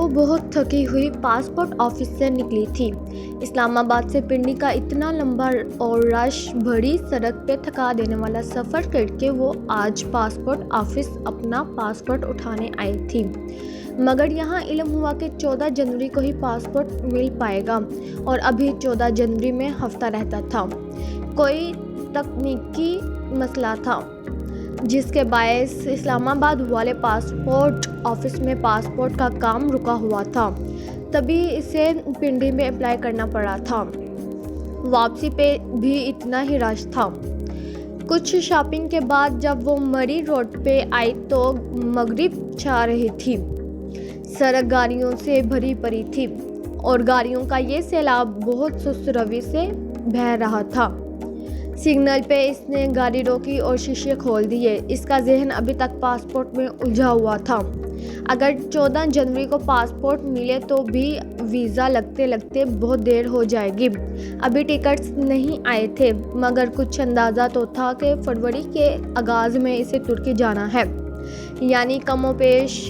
वो बहुत थकी हुई पासपोर्ट ऑफिस से निकली थी। इस्लामाबाद से पिंडी का इतना लंबा और रश भरी सड़क पे थका देने वाला सफ़र करके वो आज पासपोर्ट ऑफिस अपना पासपोर्ट उठाने आई थी। मगर यहाँ इल्म हुआ कि 14 जनवरी को ही पासपोर्ट मिल पाएगा और अभी 14 जनवरी में हफ्ता रहता था। कोई तकनीकी मसला था जिसके बायस इस्लामाबाद वाले पासपोर्ट ऑफिस में पासपोर्ट का काम रुका हुआ था। तभी इसे पिंडी में अप्लाई करना पड़ा था। वापसी पे भी इतना ही रश था। कुछ शॉपिंग के बाद जब वो मरी रोड पे आई तो मगरिब छा रही थी। सड़क गाड़ियों से भरी पड़ी थी और गाड़ियों का ये सैलाब बहुत सुस्त रवि से बह रहा था। सिग्नल पे इसने गाड़ी रोकी और शीशे खोल दिए। इसका जहन अभी तक पासपोर्ट में उलझा हुआ था। अगर 14 जनवरी को पासपोर्ट मिले तो भी वीज़ा लगते लगते बहुत देर हो जाएगी। अभी टिकट्स नहीं आए थे मगर कुछ अंदाज़ा तो था कि फरवरी के आगाज़ में इसे तुर्की जाना है, यानी कमोपेश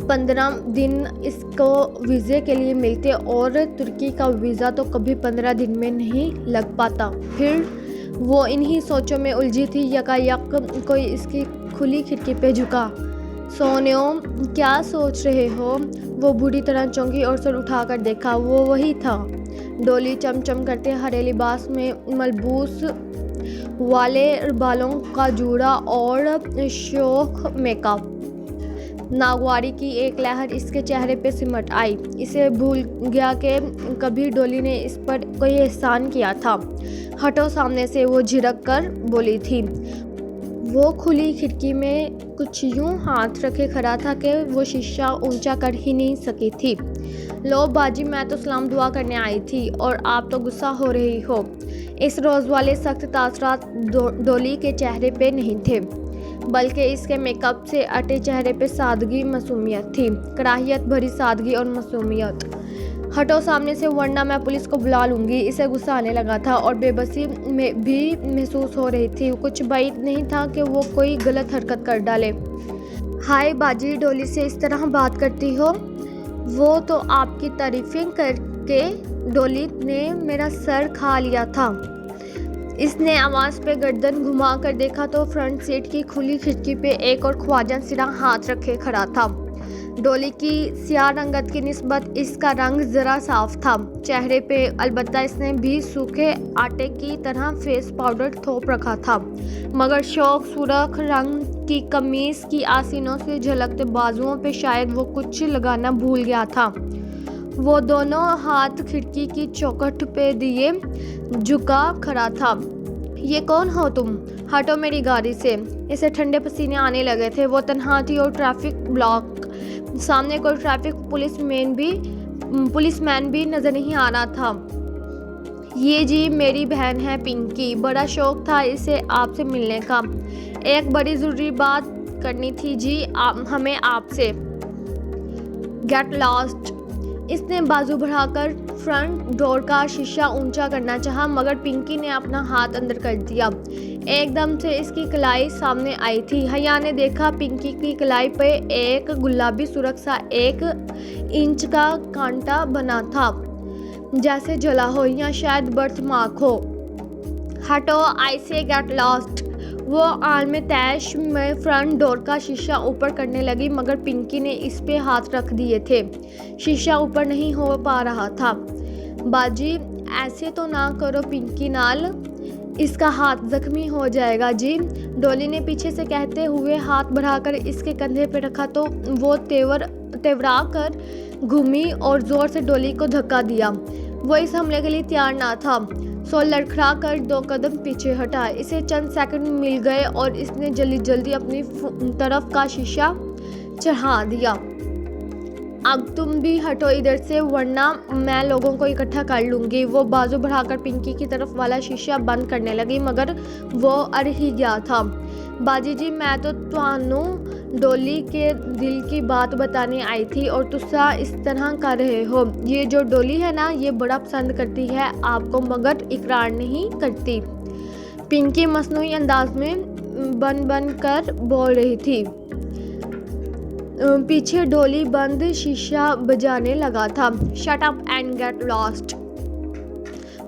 15 दिन इसको वीज़े के लिए मिलते और तुर्की का वीज़ा तो कभी 15 दिन में नहीं लग पाता। फिर वो इन्हीं सोचों में उलझी थी। यकायक कोई इसकी खुली खिड़की पे झुका। सोनियो, क्या सोच रहे हो? वो बुरी तरह चौंकी और सर उठाकर देखा। वो वही था, डोली चमचम करते हरे लिबास में मलबूस वाले बालों का जूड़ा और शौक मेकअप। नागवारी की एक लहर इसके चेहरे पे सिमट आई। इसे भूल गया कि कभी डोली ने इस पर कोई एहसान किया था। हटो सामने से, वो झिड़क कर बोली थी। वो खुली खिड़की में कुछ यूं हाथ रखे खड़ा था कि वो शीशा ऊंचा कर ही नहीं सकी थी। लो बाजी, मैं तो सलाम दुआ करने आई थी और आप तो गुस्सा हो रही हो। इस रोज़ वाले सख्त तासरात डोली के चेहरे पे नहीं थे, बल्कि इसके मेकअप से अटे चेहरे पे सादगी मासूमियत थी, कराहियत भरी सादगी और मासूमियत। हटो सामने से वरना मैं पुलिस को बुला लूँगी। इसे गुस्सा आने लगा था और बेबसी में भी महसूस हो रही थी। कुछ बात नहीं था कि वो कोई गलत हरकत कर डाले। हाय बाजी, डोली से इस तरह बात करती हो? वो तो आपकी तारीफें करके डोली ने मेरा सर खा लिया था। इसने आवाज़ पे गर्दन घुमा कर देखा तो फ्रंट सीट की खुली खिड़की पे एक और ख्वाजा सिरा हाथ रखे खड़ा था। डोली की स्याह रंगत की निस्बत इसका रंग ज़रा साफ था चेहरे पे, अलबत्ता इसने भी सूखे आटे की तरह फेस पाउडर थोप रखा था। मगर शौक सुर्ख रंग की कमीज़ की आसीनों से झलकते बाजुओं पे शायद वो कुछ लगाना भूल गया था। वो दोनों हाथ खिड़की की चौखट पे दिए झुका खड़ा था। ये कौन हो तुम? हटो मेरी गाड़ी से। इसे ठंडे पसीने आने लगे थे। वो तन्हा थी और ट्रैफिक ब्लॉक। सामने कोई ट्रैफिक पुलिसमैन भी नजर नहीं आ रहा था। ये जी मेरी बहन है पिंकी। बड़ा शौक था इसे आपसे मिलने का। एक बड़ी ज़रूरी बात करनी थी जी हमें आपसे। Get lost. इसने बाजू बढ़ाकर फ्रंट डोर का शीशा ऊंचा करना चाहा मगर पिंकी ने अपना हाथ अंदर कर दिया। एकदम से इसकी कलाई सामने आई थी। हया ने देखा पिंकी की कलाई पे एक गुलाबी सुर्ख सा 1 इंच का कांटा बना था, जैसे जला हो या शायद बर्थ मार्क हो। हटो, आई से गेट लॉस्ट। वो आलम तैश में फ्रंट डोर का शीशा ऊपर करने लगी मगर पिंकी ने इस पे हाथ रख दिए थे। शीशा ऊपर नहीं हो पा रहा था। बाजी, ऐसे तो ना करो पिंकी नाल, इसका हाथ जख्मी हो जाएगा जी। डोली ने पीछे से कहते हुए हाथ बढ़ाकर इसके कंधे पे रखा तो वो तेवरा कर घूमी और जोर से डोली को धक्का दिया। वो इस हमले के लिए तैयार ना था, सो लड़खड़ा कर 2 कदम पीछे हटा। इसे चंद सेकंड मिल गए और इसने जल्दी जल्दी अपनी तरफ का शीशा चढ़ा दिया। अब तुम भी हटो इधर से वरना मैं लोगों को इकट्ठा कर लूँगी। वो बाजू बढ़ाकर पिंकी की तरफ वाला शीशा बंद करने लगी मगर वो अड़ ही गया था। बाजी जी, मैं तो तुहानू डोली के दिल की बात बताने आई थी और तुसा इस तरह कर रहे हो। ये जो डोली है ना, ये बड़ा पसंद करती है आपको मगर इकरार नहीं करती। पिंकी मसनूई अंदाज में बन कर बोल रही थी। पीछे डोली बंद शीशा बजाने लगा था। Shut up and get lost.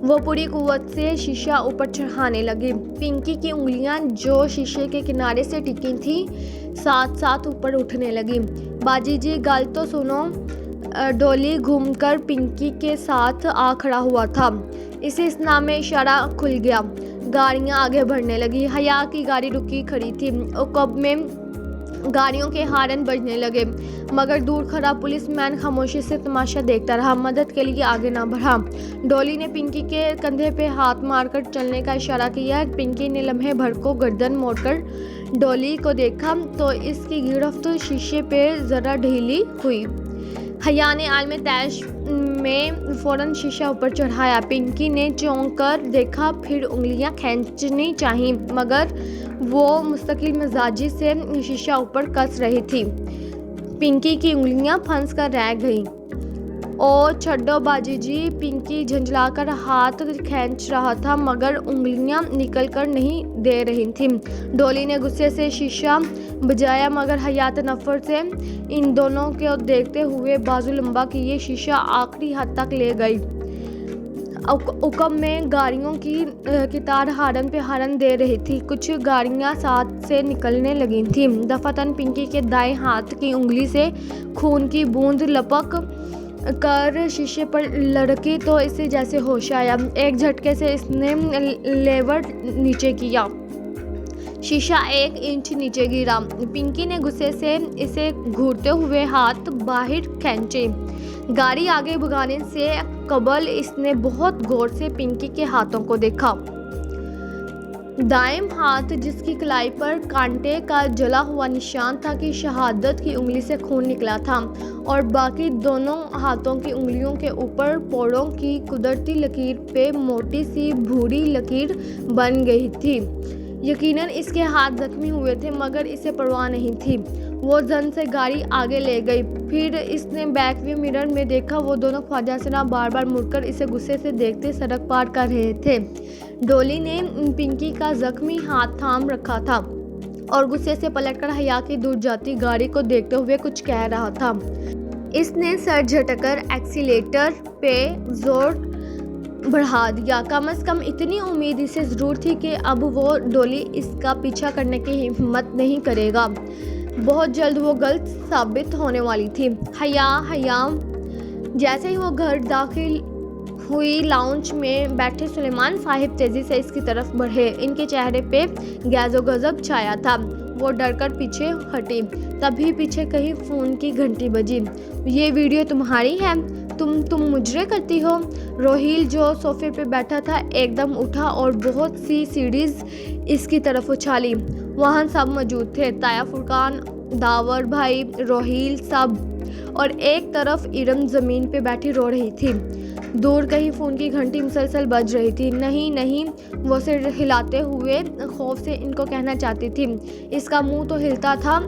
वो पूरी कुव्वत से शीशा ऊपर चढ़ाने लगी। पिंकी की उंगलियां जो शीशे के किनारे से टिकी थी साथ साथ ऊपर उठने लगी। बाजी जी गल तो सुनो। डोली घूमकर पिंकी के साथ आ खड़ा हुआ था। इसे इस्ना में इशारा खुल गया। गाड़ियां आगे बढ़ने लगी। हया की गाड़ी रुकी खड़ी थी। उकब में गाड़ियों के हारन बजने लगे, मगर दूर खड़ा पुलिसमैन खामोशी से तमाशा देखता रहा, मदद के लिए आगे ना बढ़ा। डोली ने पिंकी के कंधे पे हाथ मारकर चलने का इशारा किया। पिंकी ने लम्हे भर को गर्दन मोड़कर डोली को देखा तो इसकी गिरफ्त शीशे पे जरा ढीली हुई। हया ने आलम तैश में फौरन शीशा ऊपर चढ़ाया। पिंकी ने चौंक कर देखा, फिर उंगलियां खींचनी चाही, मगर वो मुस्तकिल मिजाजी से शीशा ऊपर कस रही थी। पिंकी की उंगलियां फंस कर रह गईं। ओ छड्डो बाजी जी। पिंकी झंझलाकर हाथ खींच रहा था, मगर उंगलियां निकल कर नहीं दे रही थीं। डोली ने गुस्से से शीशा बजाया, मगर हयात नफरत से इन दोनों को देखते हुए बाजू लंबा किए शीशा आखिरी हद तक ले गई। उकब में गाड़ियों की कतार हारन पे हारन दे रही थी। कुछ गाड़ियां साथ से निकलने लगी थीं। दफातन पिंकी के दाएं हाथ की उंगली से खून की बूंद लपक कर शीशे पर लड़की तो इसे जैसे होश आया। एक झटके से इसने लेवर नीचे किया। शीशा 1 इंच नीचे गिरा। पिंकी ने गुस्से से इसे घूरते हुए हाथ बाहर खींचे। गाड़ी आगे भगाने से कबल इसने बहुत गौर से पिंकी के हाथों को देखा। दाएं हाथ जिसकी कलाई पर कांटे का जला हुआ निशान था कि शहादत की उंगली से खून निकला था, और बाकी दोनों हाथों की उंगलियों के ऊपर पोड़ों की कुदरती लकीर पे मोटी सी भूरी लकीर बन गई थी। यकीनन इसके हाथ जख्मी हुए थे, मगर इसे परवाह नहीं थी। वो जन से गाड़ी आगे ले गई। फिर इसने बैक व्यू मिरर में देखा, वो दोनों ख्वाजा सिन्हा बार बार मुड़कर इसे गुस्से से देखते सड़क पार कर रहे थे। डोली ने पिंकी का जख्मी हाथ थाम रखा था और गुस्से से पलटकर हया की दूर जाती गाड़ी को देखते हुए कुछ कह रहा था। इसने सर झटकर एक्सीलेटर पे जोर बढ़ा दिया। कम से कम इतनी उम्मीद इसे ज़रूर थी कि अब वो डोली इसका पीछा करने की हिम्मत नहीं करेगा। बहुत जल्द वो गलत साबित होने वाली थी। हया जैसे ही वो घर दाखिल हुई, लाउंज में बैठे सुलेमान साहिब तेजी से इसकी तरफ बढ़े। इनके चेहरे पे गैज़ो गज़ब छाया था। वो डरकर पीछे हटी। तभी पीछे कहीं फ़ोन की घंटी बजी। ये वीडियो तुम्हारी है? तुम मुजरे करती हो? रोहिल जो सोफे पे बैठा था एकदम उठा और बहुत सी सीढ़ीज इसकी तरफ उछाली। वहाँ सब मौजूद थे, ताया, फुरकान, दावर भाई, रोहिल सब, और एक तरफ इरम ज़मीन पे बैठी रो रही थी। दूर कहीं फ़ोन की घंटी मुसलसल बज रही थी। नहीं, वो सिर हिलाते हुए खौफ से इनको कहना चाहती थी। इसका मुंह तो हिलता था,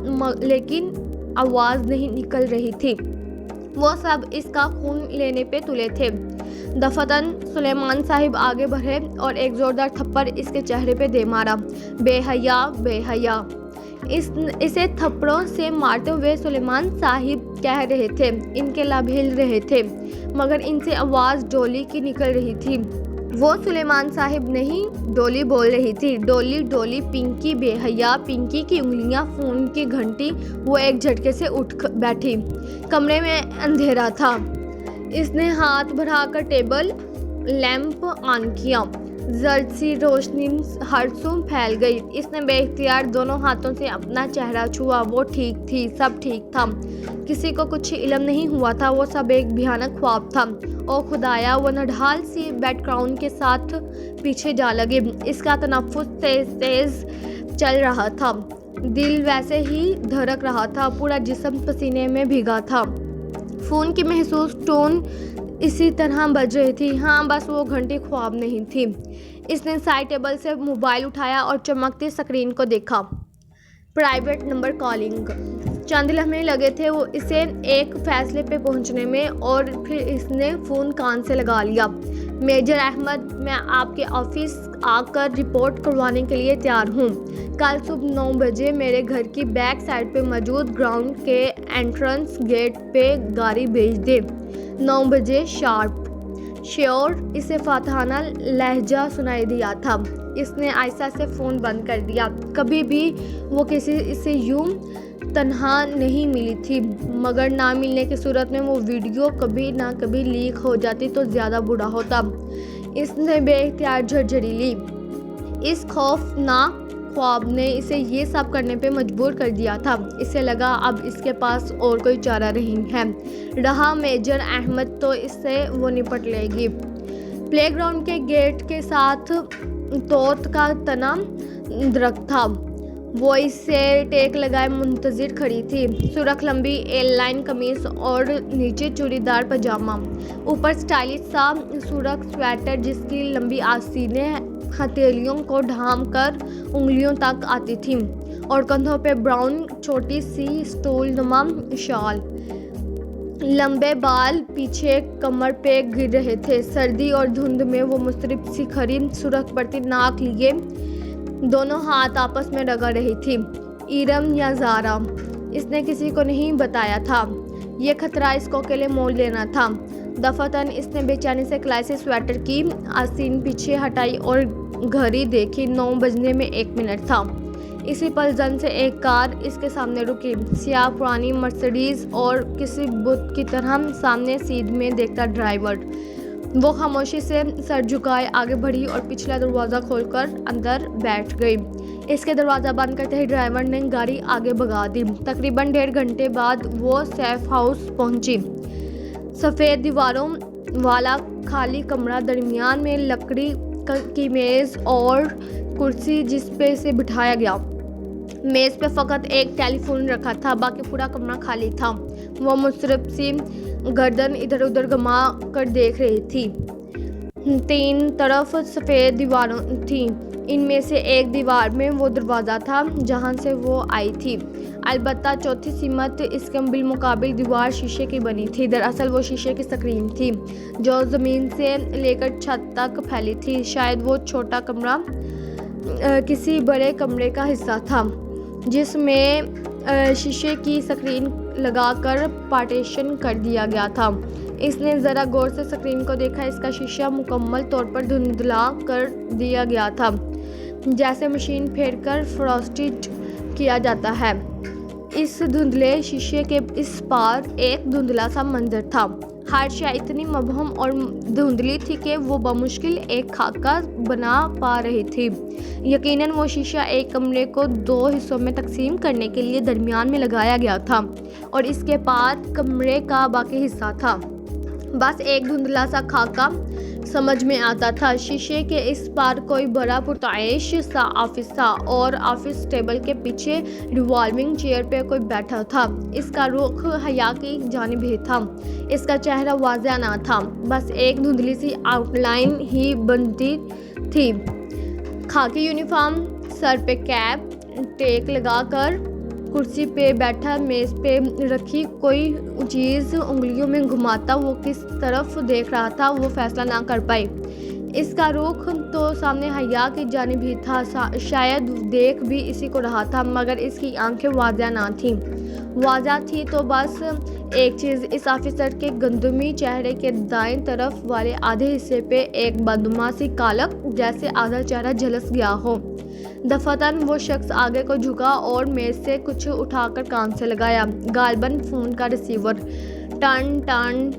लेकिन आवाज़ नहीं निकल रही थी। वो सब इसका खून लेने पे तुले थे। दफातन सुलेमान साहिब आगे बढ़े और एक जोरदार थप्पड़ इसके चेहरे पे दे मारा। बेहया। इसे थप्पड़ों से मारते हुए सुलेमान साहिब कह रहे थे। इनके लब हिल रहे थे, मगर इनसे आवाज़ डोली की निकल रही थी। वो सुलेमान साहिब नहीं, डोली बोल रही थी। डोली, पिंकी बेहया। पिंकी की उंगलियां, फ़ोन की घंटी। वो एक झटके से उठ बैठी। कमरे में अंधेरा था। इसने हाथ बढ़ाकर टेबल लैंप ऑन किया। जर्द सी रोशनी हरसों फैल गई। इसने बेइख्तियार दोनों हाथों से अपना चेहरा छुआ। वो ठीक थी, सब ठीक था। किसी को कुछ इल्म नहीं हुआ था। वो सब एक भयानक ख्वाब था। ओ खुदाया, वो नढाल सी बैकग्राउंड के साथ पीछे जा लगे। इसका तनफ्फुस तेज चल रहा था। दिल वैसे ही धड़क रहा था। पूरा जिस्म पसीने में भीगा था। फ़ोन की महसूस टोन इसी तरह बज रही थी। हाँ, बस वो घंटी ख्वाब नहीं थी। इसने साइड टेबल से मोबाइल उठाया और चमकती स्क्रीन को देखा। Private number calling. चंद लम्हे लगे थे वो इसे एक फैसले पे पहुंचने में, और फिर इसने फ़ोन कान से लगा लिया। मेजर अहमद, मैं आपके ऑफिस आकर रिपोर्ट करवाने के लिए तैयार हूँ। कल सुबह 9 बजे मेरे घर की बैक साइड पे मौजूद ग्राउंड के एंट्रेंस गेट पे गाड़ी भेज दे। 9 बजे शार्प। श्योर। इसे फातहाना लहजा सुनाई दिया था। इसने आयशा से फ़ोन बंद कर दिया। कभी भी वो किसी से यूं तन्हा नहीं मिली थी, मगर ना मिलने की सूरत में वो वीडियो कभी ना कभी लीक हो जाती तो ज़्यादा बुरा होता। इसने बेइख्तियार झरझरी ली। इस खौफनाक ख्वाब ने इसे ये सब करने पे मजबूर कर दिया था। इसे लगा अब इसके पास और कोई चारा नहीं है। रहा मेजर अहमद तो इससे वो निपट लेगी। प्लेग्राउंड के गेट के साथ तोत का तना दरख्त था। वो इससे टेक लगाए मुंतजिर खड़ी थी। सुरख लंबी एयरलाइन कमीज और नीचे चूड़ीदार पजामा, ऊपर स्टाइलिश सा सुरख स्वेटर जिसकी लंबी आस्तीनें हथेलियों को ढांम कर उंगलियों तक आती थीं, और कंधों पे ब्राउन छोटी सी स्टूल नुमा शाल। लंबे बाल पीछे कमर पे गिर रहे थे। सर्दी और धुंध में वो मुस्तरिब सी खड़ी, सुरख पड़ती नाक लिए दोनों हाथ आपस में रगड़ रही थी। इरम या ज़ारा, इसने किसी को नहीं बताया था। ये खतरा इसको अकेले मोल लेना था। दफातन इसने बेचैनी से क्लासी स्वेटर की आस्तीन पीछे हटाई और घड़ी देखी। 9 बजने में 1 मिनट था। इसी पल जन से एक कार इसके सामने रुकी। सियाह पुरानी मर्सिडीज और किसी बुत की तरह सामने सीध में देखता ड्राइवर। वो खामोशी से सर झुकाए आगे बढ़ी और पिछला दरवाज़ा खोलकर अंदर बैठ गई। इसके दरवाज़ा बंद करते ही ड्राइवर ने गाड़ी आगे भगा दी। तकरीबन 1.5 घंटे बाद वो सेफ हाउस पहुंची। सफ़ेद दीवारों वाला खाली कमरा, दरमियान में लकड़ी की मेज़ और कुर्सी जिस पे इसे बिठाया गया। मेज़ पे फ़कत एक टेलीफोन रखा था, बाकी पूरा कमरा खाली था। वो मुस्तरब सी गर्दन इधर उधर घुमा कर देख रही थी। 3 तरफ सफ़ेद दीवारों थीं। इनमें से एक दीवार में वो दरवाज़ा था जहाँ से वो आई थी। अलबत्ता चौथी सीमत इसके बिलमुकाबिल दीवार शीशे की बनी थी। दरअसल वो शीशे की स्क्रीन थी जो ज़मीन से लेकर छत तक फैली थी। शायद वो छोटा कमरा किसी बड़े कमरे का हिस्सा था जिसमें शीशे की स्क्रीन लगाकर पार्टीशन कर दिया गया था। इसने ज़रा गौर से स्क्रीन को देखा। इसका शीशा मुकम्मल तौर पर धुंधला कर दिया गया था, जैसे मशीन फेरकर फ्रॉस्टेड किया जाता है। इस धुंधले शीशे के इस पार एक धुंधला सा मंजर था। हर शय इतनी मबहम और धुंधली थी कि वो बमुश्किल एक खाका बना पा रही थी। यकीनन वो शीशा एक कमरे को 2 हिस्सों में तकसीम करने के लिए दरमियान में लगाया गया था और इसके पार कमरे का बाकी हिस्सा था। बस एक धुंधला सा खाका समझ में आता था। शीशे के इस पार कोई बड़ा पुरताइश सा ऑफिस था और ऑफिस टेबल के पीछे रिवॉल्विंग चेयर पे कोई बैठा था। इसका रुख हया की जानिब ही था। इसका चेहरा वाज़ेह ना था, बस एक धुंधली सी आउटलाइन ही बनती थी। खाकी यूनिफॉर्म, सर पे कैप, टेक लगाकर कुर्सी पे बैठा, मेज़ पे रखी कोई चीज़ उंगलियों में घुमाता वो किस तरफ देख रहा था वो फैसला ना कर पाई। इसका रुख तो सामने हया की जानिब ही था। शायद देख भी इसी को रहा था, मगर इसकी आंखें वाज़ेह ना थीं। वाज़ेह थी तो बस एक चीज़, इस ऑफिसर के गंदमी चेहरे के दाएं तरफ वाले आधे हिस्से पे एक बदनुमा सी कालक जैसे आधा चेहरा झलस गया हो। दफातन वो शख्स आगे को झुका और मेज से कुछ उठाकर कान से लगाया। गालबन फ़ोन का रिसीवर। टन टन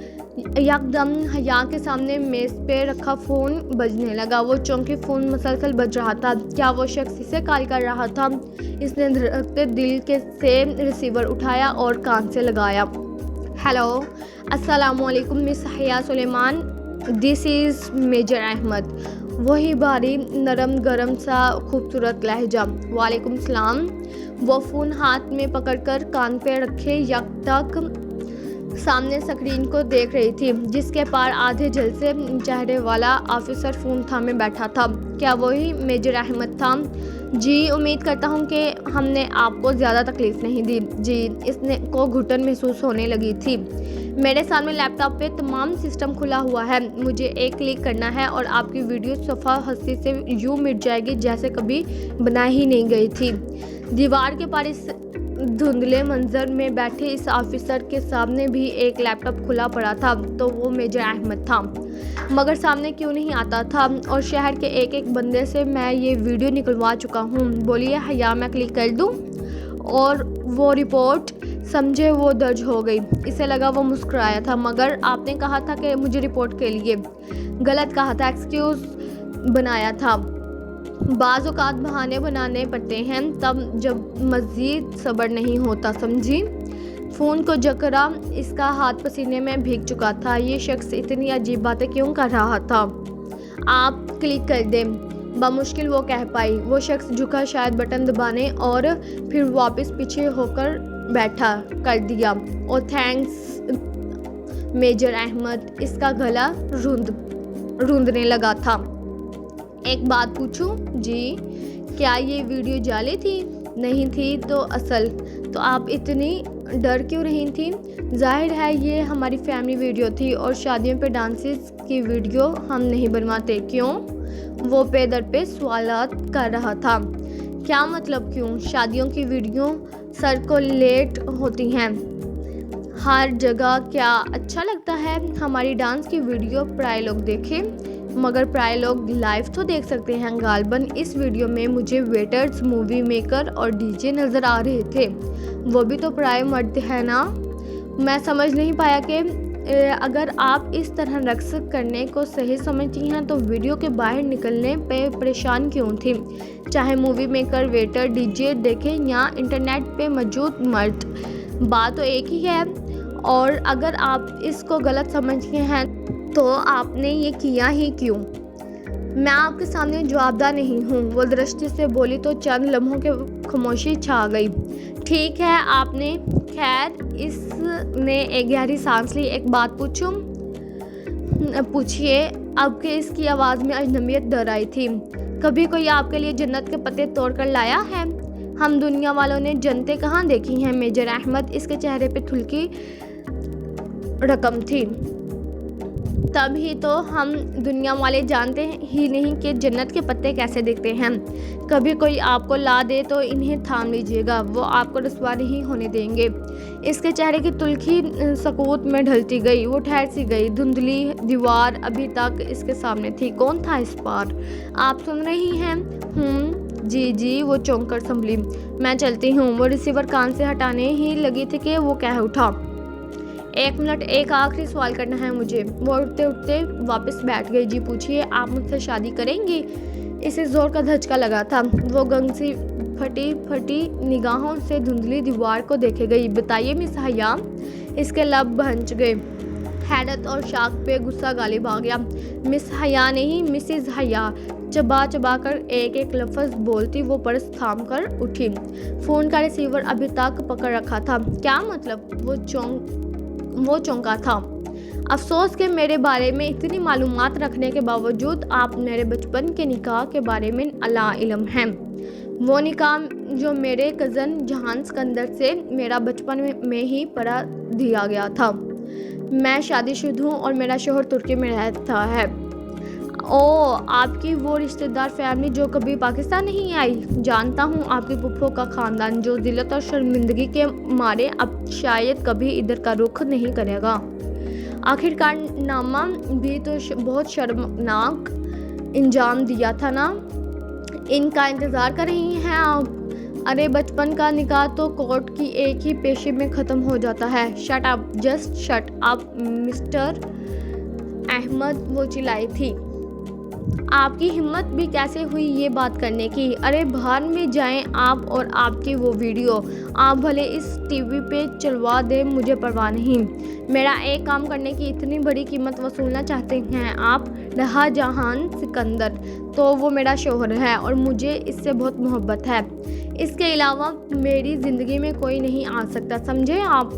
यकदम हया के सामने मेज पे रखा फ़ोन बजने लगा। वो चौंकी, फ़ोन मुसलसल बज रहा था। क्या वो शख्स इसे कॉल कर रहा था? इसने धड़कते दिल के से रिसीवर उठाया और कान से लगाया। हेलो, अस्सलामुअलैकुम miss Haya Suleman, this is major Ahmed. वही भारी नरम गरम सा खूबसूरत लहजा। वालेकुम सलाम। वो फ़ोन हाथ में पकड़कर कान पे रखे यकतक सामने स्क्रीन को देख रही थी जिसके पार आधे झलसे चेहरे वाला ऑफिसर फ़ोन थामे बैठा था। क्या वही मेजर अहमद था? जी, उम्मीद करता हूँ कि हमने आपको ज़्यादा तकलीफ़ नहीं दी। जी, इसने को घुटन महसूस होने लगी थी। मेरे सामने लैपटॉप पे तमाम सिस्टम खुला हुआ है। मुझे एक क्लिक करना है और आपकी वीडियो सफ़ा हँसी से यूँ मिट जाएगी जैसे कभी बनाई ही नहीं गई थी। दीवार के पार इस धुंधले मंजर में बैठे इस ऑफिसर के सामने भी एक लैपटॉप खुला पड़ा था, तो वो मेजर अहमद था। मगर सामने क्यों नहीं आता था, और शहर के एक एक बंदे से मैं ये वीडियो निकलवा चुका हूँ। बोलिए हया, मैं क्लिक कर दूँ? और वो रिपोर्ट समझे वो दर्ज हो गई। इसे लगा वो मुस्कुराया था, मगर आपने कहा था कि मुझे रिपोर्ट के लिए। गलत कहा था, एक्सक्यूज़ बनाया था। बाज़ औक़ात बहाने बनाने पड़ते हैं तब जब मज़ीद सब्र नहीं होता, समझी? फ़ोन को जकड़ा, इसका हाथ पसीने में भीग चुका था। ये शख्स इतनी अजीब बातें क्यों कर रहा था? आप क्लिक कर दें, बामुश्किल वो कह पाई। वो शख्स झुका शायद बटन दबाने, और फिर वापस पीछे होकर बैठा कर दिया। Oh thanks major Ahmed. इसका गला रूंधने लगा था। एक बात पूछूं? जी। क्या ये वीडियो जाली थी? नहीं थी तो असल। तो आप इतनी डर क्यों रही थी? जाहिर है ये हमारी फैमिली वीडियो थी, और शादियों पे डांसेस की वीडियो हम नहीं बनवाते। क्यों? वो पे दर पे सवालात कर रहा था। क्या मतलब क्यों? शादियों की वीडियो सर्कुलेट होती हैं हर जगह। क्या अच्छा लगता है हमारी डांस की वीडियो पराए लोग देखें? मगर पराए लोग लाइव तो देख सकते हैं। गालबन इस वीडियो में मुझे वेटर्स, मूवी मेकर और डीजे नज़र आ रहे थे। वो भी तो पराए मर्द है ना? मैं समझ नहीं पाया कि अगर आप इस तरह रक्स करने को सही समझती हैं तो वीडियो के बाहर निकलने पे परेशान क्यों थी? चाहे मूवी मेकर, वेटर, डीजे देखें या इंटरनेट पे मौजूद मर्द, बात तो एक ही है। और अगर आप इसको गलत समझते हैं तो आपने ये किया ही क्यों? मैं आपके सामने जवाबदार नहीं हूँ, वो दृष्टि से बोली तो चंद लम्हों के खामोशी छा गई। ठीक है आपने। खैर, इसने एक गहरी सांस ली। एक बात पूछूं? पूछिए। अब के इसकी आवाज़ में अजनबियत दर आई थी। कभी कोई आपके लिए जन्नत के पत्ते तोड़ कर लाया है? हम दुनिया वालों ने जन्नतें कहाँ देखी हैं मेजर अहमद? इसके चेहरे पे थुल्की रकम थी। तब ही तो हम दुनिया वाले जानते ही नहीं कि जन्नत के पत्ते कैसे दिखते हैं। कभी कोई आपको ला दे तो इन्हें थाम लीजिएगा, वो आपको रसवा नहीं होने देंगे। इसके चेहरे की तुलखी सकूत में ढलती गई। वो ठहर सी गई। धुंधली दीवार अभी तक इसके सामने थी। कौन था इस पार? आप सुन रही हैं? जी। वो चौंक कर संभली। मैं चलती हूँ। वो रिसीवर कान से हटाने ही लगी थी कि वो कह उठा, एक मिनट, एक आखिरी सवाल करना है मुझे। वो उठते उठते वापस बैठ गई। जी पूछिए, आप मुझसे शादी करेंगी? इसे जोर का धचका लगा था। वो गंग सी फटी निगाहों से धुंधली दीवार को देखे गई। बताइए मिस हया। इसके लब भंच गए। हैरत और शाक पे गुस्सा गालिब आ गया। मिस हया नहीं, मिसिज हया। चबा कर एक एक लफ्ज़ बोलती वो पर्स थाम कर उठी। फ़ोन का रिसीवर अभी तक पकड़ रखा था। क्या मतलब? वो चौंका था। अफसोस कि मेरे बारे में इतनी मालूमात रखने के बावजूद आप मेरे बचपन के निकाह के बारे में अला इल्म हैं। वो निकाह जो मेरे कज़न जहान सिकंदर से मेरा बचपन में ही पढ़ा दिया गया था। मैं शादीशुदा हूँ और मेरा शोहर तुर्की में रहता है। आपकी वो रिश्तेदार फैमिली जो कभी पाकिस्तान नहीं आई। जानता हूँ आपकी पुप्पो का ख़ानदान जो ज़िल्लत और शर्मिंदगी के मारे अब शायद कभी इधर का रुख नहीं करेगा। आखिरकार नामा भी तो बहुत शर्मनाक इंजाम दिया था ना। इनका इंतज़ार कर रही हैं आप? अरे बचपन का निकाह तो कोर्ट की एक ही पेशी में ख़त्म हो जाता है। Shut up, just shut up mister Ahmed, वो चिल्लाई थी। आपकी हिम्मत भी कैसे हुई ये बात करने की? अरे बाहर में जाएं आप और आपकी वो वीडियो। आप भले इस टीवी पे चलवा दें, मुझे परवाह नहीं। मेरा एक काम करने की इतनी बड़ी कीमत वसूलना चाहते हैं आप? रहा जहान सिकंदर तो वो मेरा शोहर है और मुझे इससे बहुत मोहब्बत है। इसके अलावा मेरी ज़िंदगी में कोई नहीं आ सकता, समझे आप?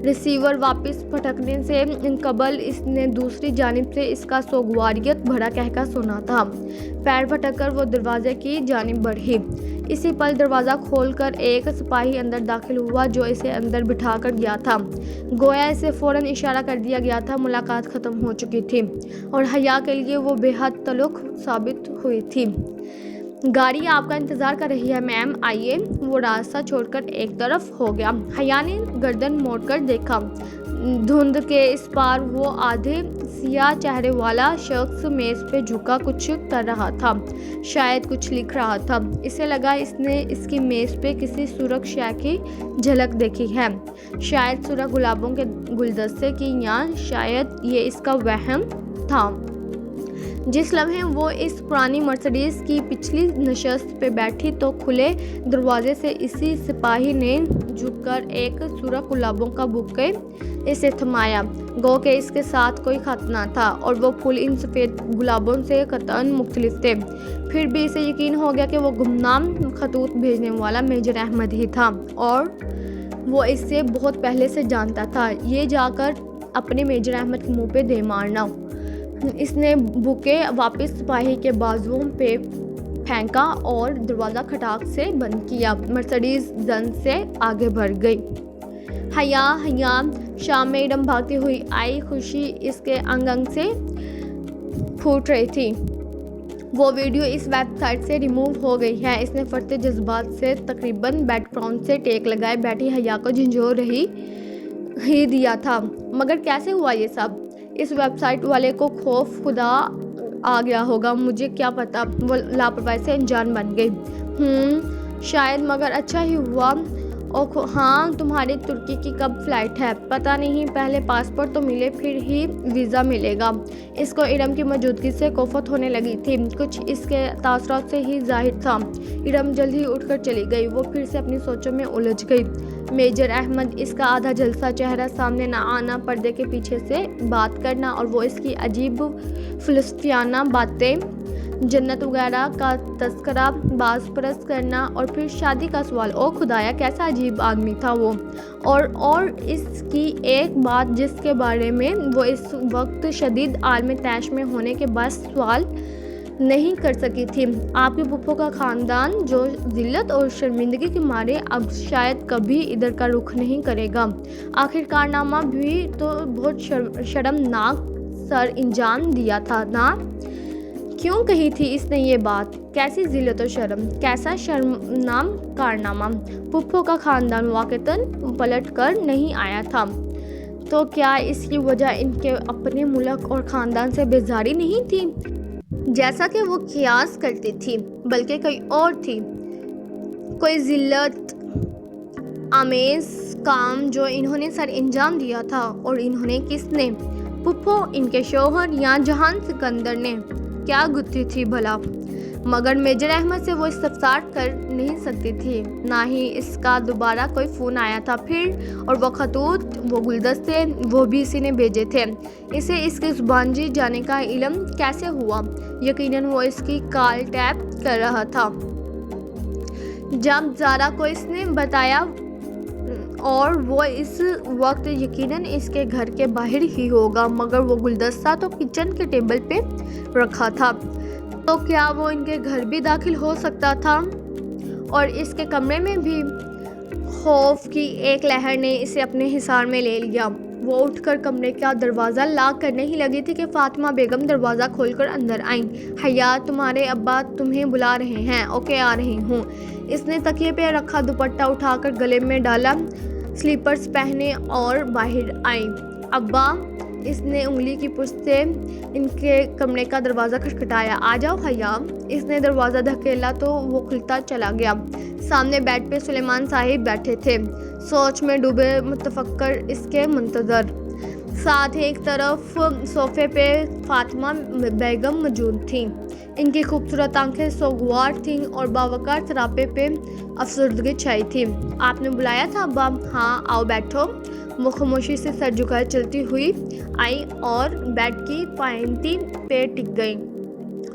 रिसीवर वापस फटकने से कबल इसने दूसरी जानिब से इसका सोगवारियत भरा कहका सुना था। पैर फटककर वो दरवाजे की जानिब बढ़ी। इसी पल दरवाज़ा खोलकर एक सिपाही अंदर दाखिल हुआ जो इसे अंदर बिठाकर गया था। गोया इसे फ़ौरन इशारा कर दिया गया था। मुलाकात ख़त्म हो चुकी थी और हया के लिए वो बेहद तल्ख साबित हुई थी। गाड़ी आपका इंतज़ार कर रही है मैम, आइए। वो रास्ता छोड़कर एक तरफ हो गया। हया ने गर्दन मोड़कर देखा। धुंध के इस पार वो आधे सियाह चेहरे वाला शख्स मेज़ पे झुका कुछ कर रहा था, शायद कुछ लिख रहा था। इसे लगा इसने इसकी मेज़ पे किसी सुर्ख शय की झलक देखी है, शायद सुर्ख गुलाबों के गुलदस्ते की, या शायद ये इसका वहम था। जिस लम्हे वो इस पुरानी मर्सिडीज़ की पिछली नशस्त पे बैठी तो खुले दरवाजे से इसी सिपाही ने झुककर एक सुर्ख गुलाबों का बुके इसे थमाया। गो के इसके साथ कोई खत ना था और वो फूल इन सफ़ेद गुलाबों से कतई मुख्तलिफ थे। फिर भी इसे यकीन हो गया कि वो गुमनाम खतूत भेजने वाला मेजर अहमद ही था और वो इससे बहुत पहले से जानता था। ये जाकर अपने मेजर अहमद के मुँह पे दे मारना। इसने बुके वापस सिपाही के बाजुओं पे फेंका और दरवाज़ा खटाक से बंद किया। मर्सिडीज़ जन से आगे बढ़ गई। हया शाम में इरम भागती हुई आई। खुशी इसके अंग अंग से फूट रही थी। वो वीडियो इस वेबसाइट से रिमूव हो गई है। इसने फटते जज्बात से तकरीबन बैकग्राउंड से टेक लगाए बैठी हया को झंझोर रही ही दिया था। मगर कैसे हुआ ये सब? इस वेबसाइट वाले को खौफ खुदा आ गया होगा, मुझे क्या पता। वो लापरवाही से अनजान बन गई। शायद, मगर अच्छा ही हुआ। और हाँ, तुम्हारी तुर्की की कब फ़्लाइट है? पता नहीं, पहले पासपोर्ट तो मिले फिर ही वीज़ा मिलेगा। इसको इरम की मौजूदगी से कोफत होने लगी थी। कुछ इसके तासुरात से ही जाहिर था। इरम जल्द ही उठकर चली गई। वो फिर से अपनी सोचों में उलझ गई। मेजर अहमद, इसका आधा झलसा चेहरा सामने ना आना, पर्दे के पीछे से बात करना और वो इसकी अजीब फ़िलसफियाना बातें, जन्नत वगैरह का तस्करा, बाज़ परस्त करना और फिर शादी का सवाल। ओ खुदाया, कैसा अजीब आदमी था वो। और इसकी एक बात जिसके बारे में वो इस वक्त शदीद आलम तैश में होने के बाद सवाल नहीं कर सकी थी। आपके पुप्पो का ख़ानदान जो ज़िल्लत और शर्मिंदगी के मारे अब शायद कभी इधर का रुख नहीं करेगा। आखिर कारनामा भी तो बहुत शर्मनाक सर इंजाम दिया था ना। क्यों कही थी इसने ये बात? कैसी ज़िल्लत और शर्म, कैसा शर्मनाक कारनामा? पुप्पो का ख़ानदान वाक़तन पलट कर नहीं आया था तो क्या इसकी वजह इनके अपने मुल्क और ख़ानदान से बेजारी नहीं थी जैसा कि वो क़ियास करती थी, बल्कि कोई और थी? कोई ज़िल्लत आमेज़ काम जो इन्होंने सर इंजाम दिया था। और इन्होंने किसने? पुप्पो, इनके शौहर या जहान सिकंदर ने? क्या गुत्थी थी भला? मगर मेजर अहमद से वो इस्तफसार कर नहीं सकती थी, ना ही इसका दोबारा कोई फ़ोन आया था फिर। और वो खतूत, वो गुलदस्ते, वो भी इसी ने भेजे थे। इसे इसकी ज़ुबानजी जाने का इल्म कैसे हुआ? यकीनन वो इसकी कॉल टैप कर रहा था जब ज़ारा को इसने बताया, और वो इस वक्त यकीनन इसके घर के बाहर ही होगा। मगर वो गुलदस्ता तो किचन के टेबल पे रखा था, तो क्या वो इनके घर भी दाखिल हो सकता था? और इसके कमरे में भी? खौफ की एक लहर ने इसे अपने हिसार में ले लिया। वो उठकर कमरे का दरवाज़ा लॉक करने ही लगी थी कि फ़ातिमा बेगम दरवाज़ा खोलकर अंदर आईं। हया, तुम्हारे अब्बा तुम्हें बुला रहे हैं। ओके, आ रही हूँ। इसने तकिए पे रखा दुपट्टा उठाकर गले में डाला, स्लीपर्स पहने और बाहर आई। अब्बा, इसने उंगली की पुष्ट से इनके कमरे का दरवाज़ा खटखटाया। आ जाओ हया। इसने दरवाज़ा धकेला तो वो खुलता चला गया। सामने बेड पे सुलेमान साहिब बैठे थे, सोच में डूबे, मुतफक्कर, इसके मुंतज़र। साथ ही एक तरफ सोफ़े पे फ़ातिमा बेगम मौजूद थीं। इनकी खूबसूरत आंखें सोगवार थीं और बावकार सरापे पे अफसरदगी छाई थी। आपने बुलाया था अब्बा? हाँ, आओ बैठो। वो खामोशी से सर झुकाए चलती हुई आई और बेड की पायंती पे टिक गई।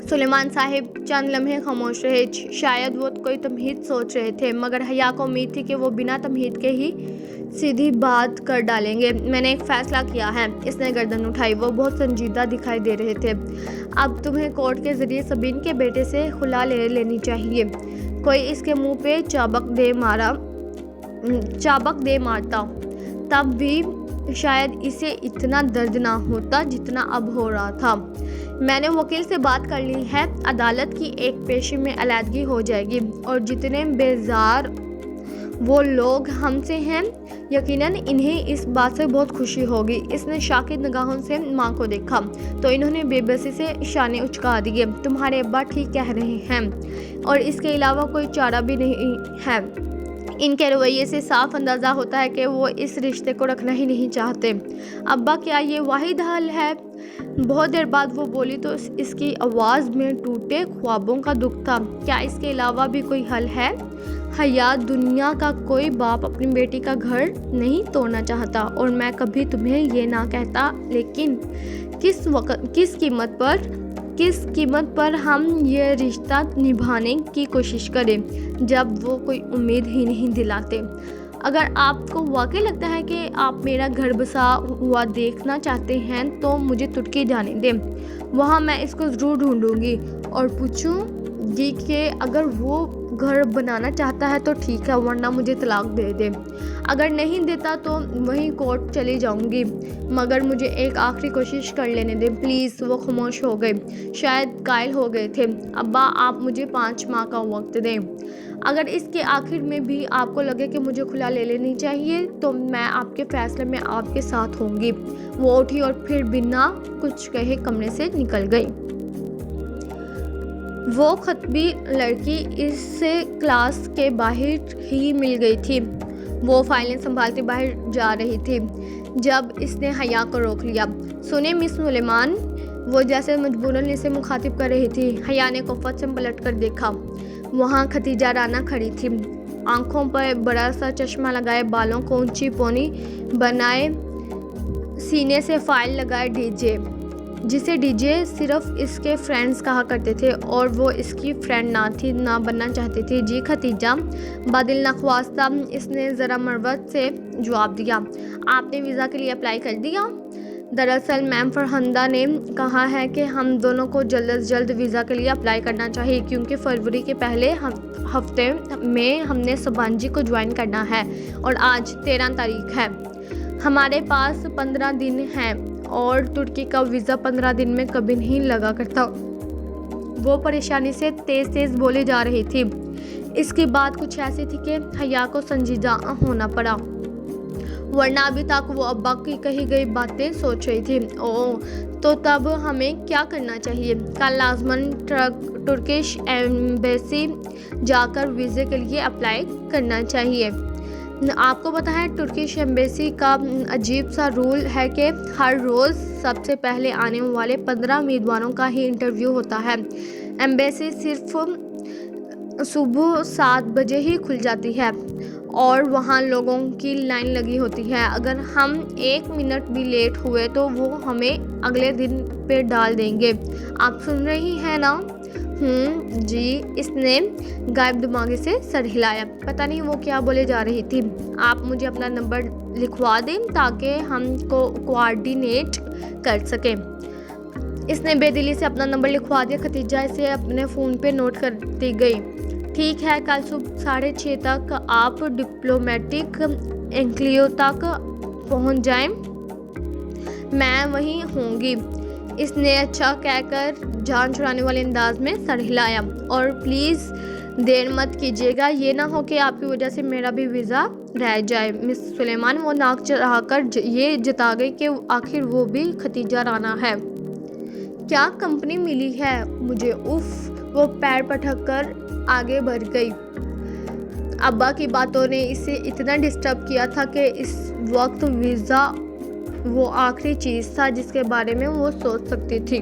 सुलेमान साहिब चंद लम्हे खामोश रहे। शायद वो कोई तमहीद सोच रहे थे, मगर हया को उम्मीद थी कि वो बिना तमहीद के ही सीधी बात कर डालेंगे। मैंने एक फ़ैसला किया है। इसने गर्दन उठाई। वो बहुत संजीदा दिखाई दे रहे थे। अब तुम्हें कोर्ट के ज़रिए सबीन के बेटे से खुला ले लेनी चाहिए। कोई इसके मुंह पे चाबक दे मारता तब भी शायद इसे इतना दर्द ना होता जितना अब हो रहा था। मैंने वकील से बात कर ली है। अदालत की एक पेशी में अलहदगी हो जाएगी और जितने बेजार वो लोग हमसे हैं, यकीनन इन्हें इस बात से बहुत खुशी होगी। इसने शाकिद निगाहों से माँ को देखा तो इन्होंने बेबसी से शाने उचका दिए। तुम्हारे अब्बा ठीक कह रहे हैं और इसके अलावा कोई चारा भी नहीं है। इनके रवैये से साफ अंदाज़ा होता है कि वो इस रिश्ते को रखना ही नहीं चाहते। अब्बा, क्या ये वाहिद हल है? बहुत देर बाद वो बोली तो इसकी आवाज़ में टूटे ख्वाबों का दुख था। क्या इसके अलावा भी कोई हल है? हया, दुनिया का कोई बाप अपनी बेटी का घर नहीं तोड़ना चाहता और मैं कभी तुम्हें ये ना कहता, लेकिन किस कीमत पर हम ये रिश्ता निभाने की कोशिश करें जब वो कोई उम्मीद ही नहीं दिलाते। अगर आपको वाकई लगता है कि आप मेरा घर बसा हुआ देखना चाहते हैं तो मुझे तुर्की जाने दें। वहाँ मैं इसको ज़रूर ढूंढूंगी और पूछूंगी कि अगर वो घर बनाना चाहता है तो ठीक है, वरना मुझे तलाक दे दे। अगर नहीं देता तो वहीं कोर्ट चली जाऊंगी, मगर मुझे एक आखिरी कोशिश कर लेने दें प्लीज़। वो खामोश हो गए, शायद कायल हो गए थे। अब्बा, आप मुझे 5 माह का वक्त दें। अगर इसके आखिर में भी आपको लगे कि मुझे खुला ले लेनी चाहिए तो मैं आपके फ़ैसले में आपके साथ होंगी। वो उठी और फिर बिना कुछ कहे कमरे से निकल गई। वो खतबी लड़की इससे क्लास के बाहर ही मिल गई थी। वो फाइलें संभालती बाहर जा रही थी जब इसने हया को रोक लिया। सुने मिस सुलेमान, वो जैसे मजबूरन इसे मुखातिब कर रही थी। हया ने कोफत से पलट कर देखा। वहाँ खतीजा राना खड़ी थी, आंखों पर बड़ा सा चश्मा लगाए, बालों को ऊंची पौनी बनाए, सीने से फाइल लगाए डीजे, जिसे डीजे सिर्फ इसके फ्रेंड्स कहा करते थे और वो इसकी फ्रेंड ना बनना चाहती थी। जी खतीजा, बादिल नख्वास्ता, इसने ज़रा मरवत से जवाब दिया। आपने वीज़ा के लिए अप्लाई कर दिया? दरअसल मैम फरहंदा ने कहा है कि हम दोनों को जल्द से जल्द वीज़ा के लिए अप्लाई करना चाहिए, क्योंकि फरवरी के पहले हफ्ते में हमने सबांजी को ज्वाइन करना है और आज 13 तारीख है। हमारे पास 15 दिन हैं और तुर्की का वीज़ा 15 दिन में कभी नहीं लगा करता। वो परेशानी से तेज़ बोली जा रही थी। इसकी बात कुछ ऐसी थी कि हया को संजीदा होना पड़ा, वरना अभी तक वो अब्बा की कही गई बातें सोच रही थी। ओह, तो तब हमें क्या करना चाहिए? कल लाजमन तुर्किश एम्बेसी जाकर वीज़े के लिए अप्लाई करना चाहिए। आपको पता है तुर्किश एम्बेसी का अजीब सा रूल है कि हर रोज़ सबसे पहले आने वाले 15 उम्मीदवारों का ही इंटरव्यू होता है। एम्बेसी सिर्फ सुबह 7 बजे ही खुल जाती है और वहाँ लोगों की लाइन लगी होती है। अगर हम 1 मिनट भी लेट हुए तो वो हमें अगले दिन पे डाल देंगे। आप सुन रही हैं ना? जी, इसने गायब दिमागी से सर हिलाया। पता नहीं वो क्या बोले जा रही थी। आप मुझे अपना नंबर लिखवा दें ताकि हम को कोऑर्डिनेट कर सकें। इसने बेदिली से अपना नंबर लिखवा दिया। खतीजा इसे अपने फ़ोन पे नोट करती गई। ठीक है, कल सुबह 6:30 तक आप डिप्लोमेटिक एनक्लेव तक पहुंच जाएं, मैं वहीं होंगी। इसने अच्छा कहकर जान छुड़ाने वाले अंदाज में सर हिलाया। और प्लीज़ देर मत कीजिएगा, ये ना हो कि आपकी वजह से मेरा भी वीज़ा रह जाए। मिस सुलेमान वो नाक चढ़ाकर ये जता गई कि आखिर वो भी खतीजा राना है। क्या कंपनी मिली है मुझे, उफ। वो पैर पटक कर आगे बढ़ गई। अब्बा की बातों ने इसे इतना डिस्टर्ब किया था कि इस वक्त वीज़ा वो आखिरी चीज़ था जिसके बारे में वो सोच सकती थी।